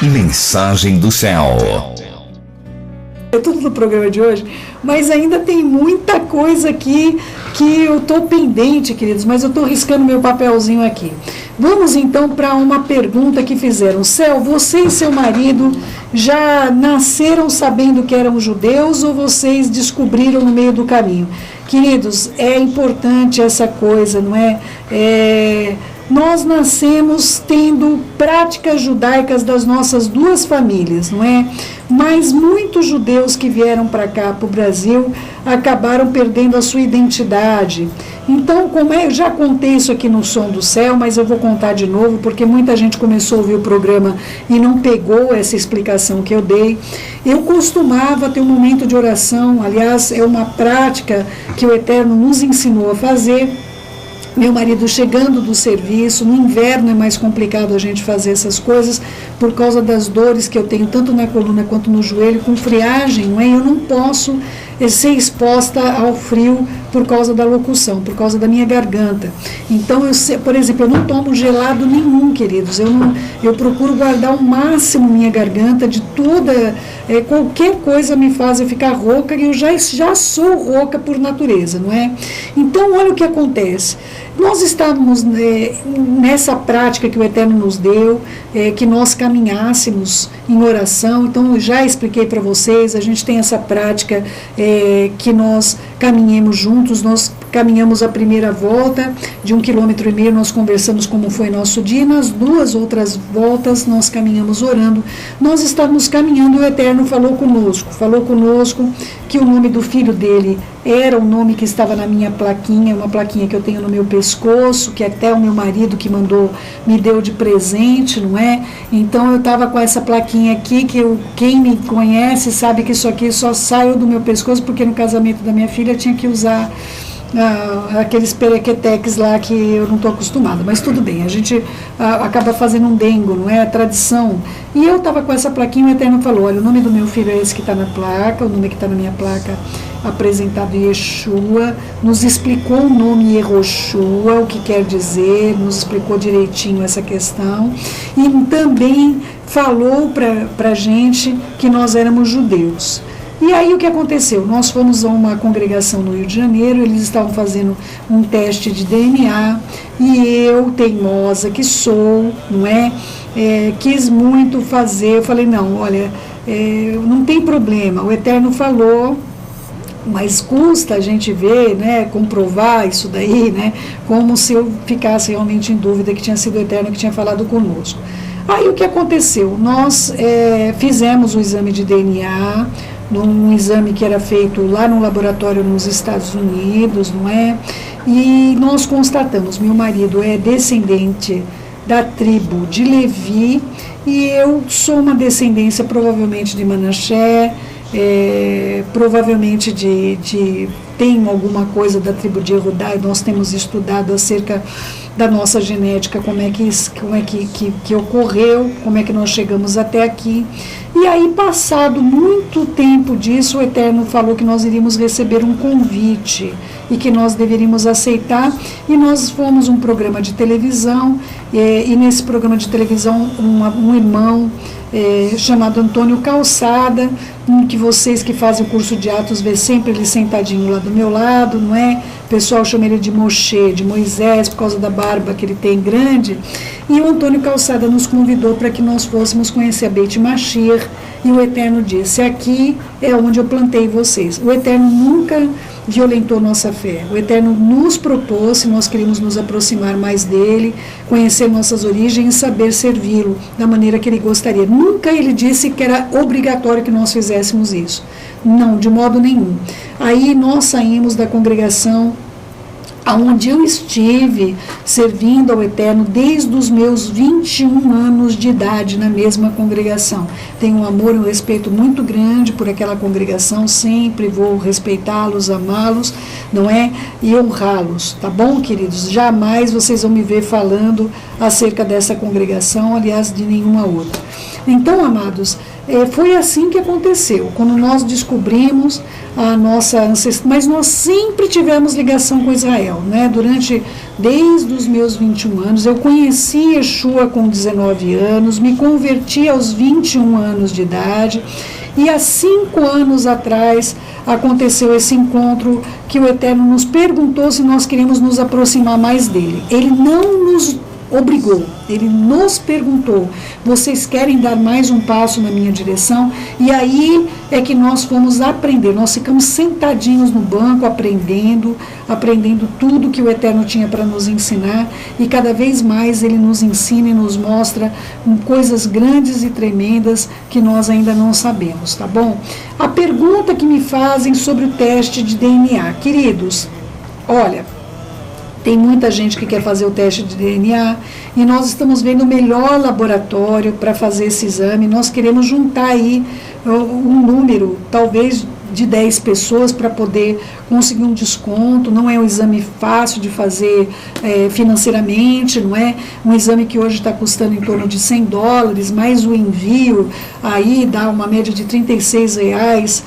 Mensagem do Céu. É tudo no programa de hoje, mas ainda tem muita coisa aqui que eu estou pendente, queridos, mas eu estou riscando meu papelzinho aqui. Vamos então para uma pergunta que fizeram. Céu, você e seu marido já nasceram sabendo que eram judeus ou vocês descobriram no meio do caminho? Queridos, é importante essa coisa, não é? Nós nascemos tendo práticas judaicas das nossas duas famílias, não é? Mas muitos judeus que vieram para cá, para o Brasil, acabaram perdendo a sua identidade. Então, eu já contei isso aqui no Som do Céu, mas eu vou contar de novo, porque muita gente começou a ouvir o programa e não pegou essa explicação que eu dei. Eu costumava ter um momento de oração, aliás, é uma prática que o Eterno nos ensinou a fazer. Meu marido chegando do serviço, no inverno é mais complicado a gente fazer essas coisas por causa das dores que eu tenho tanto na coluna quanto no joelho, com friagem, não é? Eu não posso ser exposta ao frio por causa da locução, por causa da minha garganta. Então, por exemplo, eu não tomo gelado nenhum, queridos. Eu procuro guardar ao máximo minha garganta de toda, qualquer coisa me faz eu ficar rouca, e eu já sou rouca por natureza, não é? Então, olha o que acontece. Nós estávamos nessa prática que o Eterno nos deu, que nós caminhássemos em oração. Então, eu já expliquei para vocês, a gente tem essa prática que nós caminhemos juntos. Nós caminhamos a primeira volta de 1,5 km, nós conversamos como foi nosso dia, e nas duas outras voltas nós caminhamos orando. Nós estávamos caminhando e o Eterno falou conosco que o nome do filho dele era o nome que estava na minha plaquinha, uma plaquinha que eu tenho no meu pescoço, que até o meu marido que me deu de presente, não é? Então eu estava com essa plaquinha aqui, quem me conhece sabe que isso aqui só saiu do meu pescoço, porque no casamento da minha filha eu tinha que usar aqueles perequeteques lá que eu não estou acostumada, mas tudo bem, a gente acaba fazendo um dengo, não é? A tradição. E eu estava com essa plaquinha e o Eterno falou, olha, o nome do meu filho é esse que está na placa, o nome que está na minha placa apresentado Yeshua, nos explicou o nome Yehoshua, o que quer dizer, nos explicou direitinho essa questão, e também falou para a gente que nós éramos judeus. E aí o que aconteceu? Nós fomos a uma congregação no Rio de Janeiro, eles estavam fazendo um teste de DNA, e eu, teimosa que sou, não é? Quis muito fazer, eu falei, não, olha, não tem problema, o Eterno falou, mas custa a gente ver, né, comprovar isso daí, né, como se eu ficasse realmente em dúvida que tinha sido o Eterno que tinha falado conosco. Aí o que aconteceu? Nós fizemos o exame de DNA, num exame que era feito lá no laboratório nos Estados Unidos, não é? E nós constatamos, meu marido é descendente da tribo de Levi, e eu sou uma descendência provavelmente de Manassés, provavelmente tem alguma coisa da tribo de Judá, e nós temos estudado acerca da nossa genética, como é que ocorreu, como é que nós chegamos até aqui. E aí, passado muito tempo disso, o Eterno falou que nós iríamos receber um convite e que nós deveríamos aceitar, e nós fomos um programa de televisão, e nesse programa de televisão um irmão chamado Antônio Calçada, que vocês que fazem o curso de Atos vê sempre ele sentadinho lá do meu lado, não é? O pessoal chama ele de Moshe, de Moisés, por causa da barba que ele tem grande. E o Antônio Calçada nos convidou para que nós fôssemos conhecer a Beit Mashiach, e o Eterno disse, aqui é onde eu plantei vocês. O Eterno nunca violentou nossa fé. O Eterno nos propôs, se nós queríamos nos aproximar mais dele, conhecer nossas origens e saber servi-lo da maneira que ele gostaria. Nunca ele disse que era obrigatório que nós fizéssemos isso. Não, de modo nenhum. Aí nós saímos da congregação onde eu estive servindo ao Eterno desde os meus 21 anos de idade na mesma congregação. Tenho um amor e um respeito muito grande por aquela congregação, sempre vou respeitá-los, amá-los, não é? E honrá-los, tá bom, queridos? Jamais vocês vão me ver falando acerca dessa congregação, aliás, de nenhuma outra. Então, amados, Foi assim que aconteceu, quando nós descobrimos a nossa ancestral, mas nós sempre tivemos ligação com Israel, né? Desde os meus 21 anos, eu conheci Yeshua com 19 anos, me converti aos 21 anos de idade, e há 5 anos atrás aconteceu esse encontro que o Eterno nos perguntou se nós queríamos nos aproximar mais dele. Ele não nos obrigou, ele nos perguntou: vocês querem dar mais um passo na minha direção? E aí é que nós fomos aprender, nós ficamos sentadinhos no banco aprendendo tudo que o Eterno tinha para nos ensinar, e cada vez mais ele nos ensina e nos mostra coisas grandes e tremendas que nós ainda não sabemos, tá bom? A pergunta que me fazem sobre o teste de DNA, queridos, olha, tem muita gente que quer fazer o teste de DNA e nós estamos vendo o melhor laboratório para fazer esse exame. Nós queremos juntar aí um número, talvez de 10 pessoas, para poder conseguir um desconto. Não é um exame fácil de fazer financeiramente, não é um exame que hoje está custando em torno de $100, mais o envio aí dá uma média de R$36.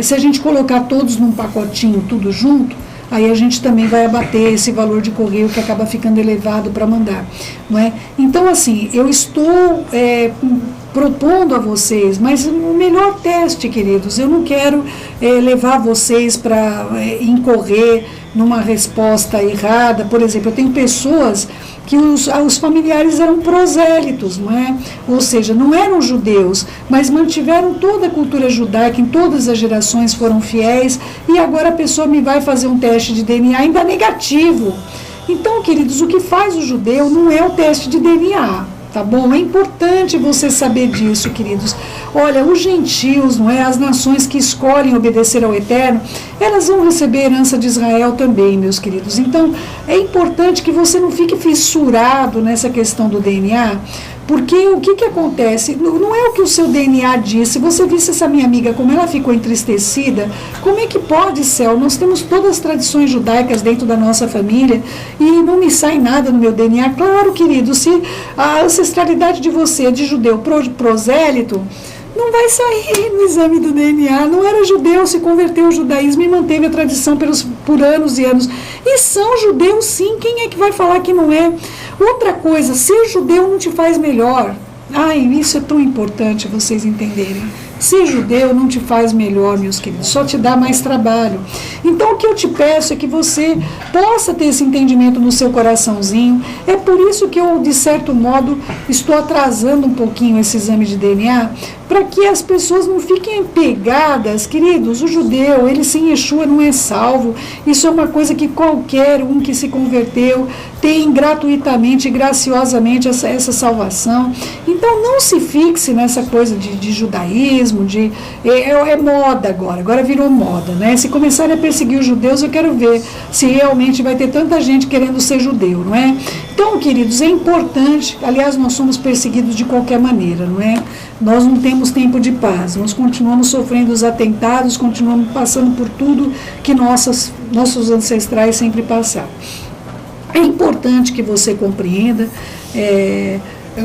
Se a gente colocar todos num pacotinho, tudo junto, aí a gente também vai abater esse valor de correio que acaba ficando elevado para mandar, não é? Então, assim, eu estou propondo a vocês, mas o melhor teste, queridos, eu não quero levar vocês para incorrer numa resposta errada. Por exemplo, eu tenho pessoas que os familiares eram prosélitos, não é? Ou seja, não eram judeus, mas mantiveram toda a cultura judaica, em todas as gerações foram fiéis, e agora a pessoa me vai fazer um teste de DNA ainda negativo. Então, queridos, o que faz o judeu não é o teste de DNA, tá bom? É importante você saber disso, queridos. Olha, os gentios, não é? As nações que escolhem obedecer ao Eterno, elas vão receber a herança de Israel também, meus queridos. Então, é importante que você não fique fissurado nessa questão do DNA, porque o que acontece? Não é o que o seu DNA diz. Se você visse essa minha amiga, como ela ficou entristecida, como é que pode, céu? Nós temos todas as tradições judaicas dentro da nossa família e não me sai nada no meu DNA. Claro, querido, se a ancestralidade de você é de judeu prosélito, não vai sair no exame do DNA. Não era judeu, se converteu ao judaísmo e manteve a tradição por anos e anos. E são judeus, sim. Quem é que vai falar que não é? Outra coisa, ser judeu não te faz melhor. Ai, isso é tão importante vocês entenderem. Ser judeu não te faz melhor, meus queridos, só te dá mais trabalho. Então, o que eu te peço é que você possa ter esse entendimento no seu coraçãozinho. É por isso que eu, de certo modo, estou atrasando um pouquinho esse exame de DNA, para que as pessoas não fiquem pegadas. Queridos, o judeu, ele sem Yeshua não é salvo. Isso é uma coisa que qualquer um que se converteu tem gratuitamente e graciosamente essa salvação. Então, não se fixe nessa coisa de judaísmo, é moda agora virou moda, né? Se começarem a perseguir os judeus, eu quero ver se realmente vai ter tanta gente querendo ser judeu, não é? Então, queridos, é importante, aliás, nós somos perseguidos de qualquer maneira, não é? Nós não temos tempo de paz, nós continuamos sofrendo os atentados, continuamos passando por tudo que nossos ancestrais sempre passaram. É importante que você compreenda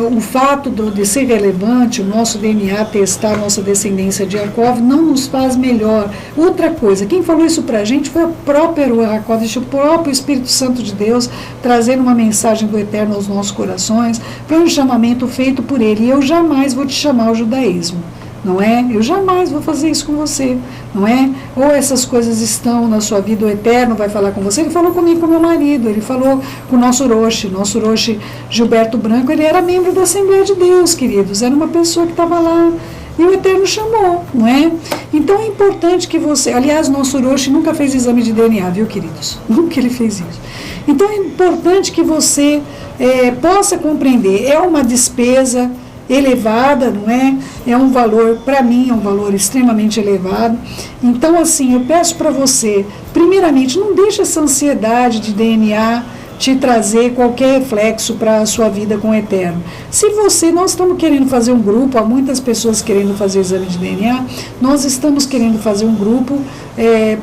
o fato de ser relevante, o nosso DNA testar a nossa descendência de Yaakov não nos faz melhor. Outra coisa, quem falou isso para a gente foi o próprio Yaakov, o próprio Espírito Santo de Deus, trazendo uma mensagem do Eterno aos nossos corações. Foi um chamamento feito por ele, e eu jamais vou te chamar ao judaísmo. Não é? Eu jamais vou fazer isso com você, não é? Ou essas coisas estão na sua vida, o Eterno vai falar com você. Ele falou comigo, com meu marido, ele falou com o nosso Roche Gilberto Branco, ele era membro da Assembleia de Deus, queridos, era uma pessoa que estava lá, e o Eterno chamou, não é? Então é importante que você, aliás, nosso Roche nunca fez exame de DNA, viu, queridos? Nunca ele fez isso. Então é importante que você possa compreender, é uma despesa elevada, não é? É um valor, para mim, é um valor extremamente elevado. Então, assim, eu peço para você, primeiramente, não deixe essa ansiedade de DNA te trazer qualquer reflexo para a sua vida com o Eterno. Nós estamos querendo fazer um grupo, há muitas pessoas querendo fazer o exame de DNA, nós estamos querendo fazer um grupo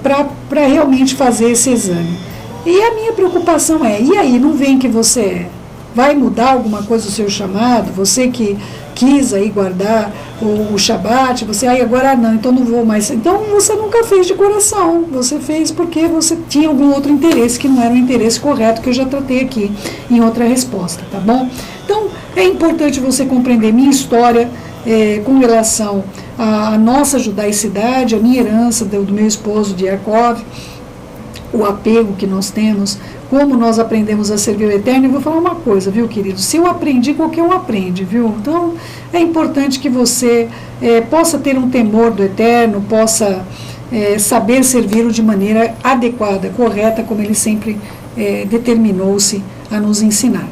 para realmente fazer esse exame. E a minha preocupação e aí, não vem que você vai mudar alguma coisa o seu chamado? Você que quis aí guardar o Shabat, você, agora não, então não vou mais. Então você nunca fez de coração, você fez porque você tinha algum outro interesse que não era o interesse correto, que eu já tratei aqui em outra resposta, tá bom? Então é importante você compreender minha história com relação à nossa judaicidade, a minha herança do meu esposo de Yaakov, o apego que nós temos, como nós aprendemos a servir o Eterno. E vou falar uma coisa, viu, querido? Se eu aprendi, qualquer um aprende, viu? Então, é importante que você possa ter um temor do Eterno, possa saber servi-lo de maneira adequada, correta, como ele sempre determinou-se a nos ensinar.